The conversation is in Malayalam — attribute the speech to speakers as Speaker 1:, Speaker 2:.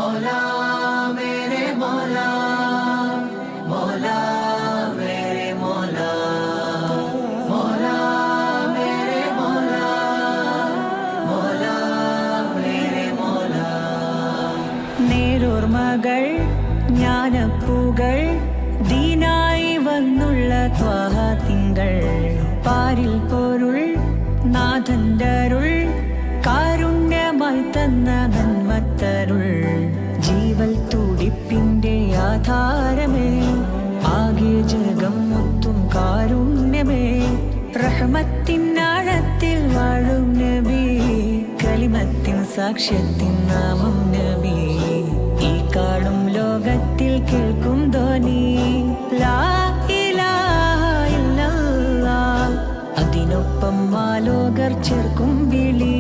Speaker 1: मौला मेरे मौला, मौला मेरे मौला, मौला मेरे मौला, मौला मेरे मौला.
Speaker 2: നേരോർമകൾ ജ്ഞാനപ്പൂകൾ ദീനായി വന്നുള്ള ത്വാഹ തിങ്കൾ പാരിൽ പൊരുൾ നാഥന്തരുൾ കാരുണ്യമായി തന്ന നന്മത്തരുൾ ജീവൽ തുടിപ്പിന്റെ ആധാരമേ ആകെ ജഗം മൊത്തം കാരുണ്യമേ റഹ്മത്തിൻ ആഴത്തിൽ വാഴും നബി കലിമത്തിൻ സാക്ഷ്യത്തിൻ നാമം നബി ഈ കാടും ലോകത്തിൽ കേൾക്കും ധ്വനി ലാ ഇലാഹ ഇല്ലല്ലാഹ് അതിനൊപ്പം മാലോകർ ചേർക്കും വിളി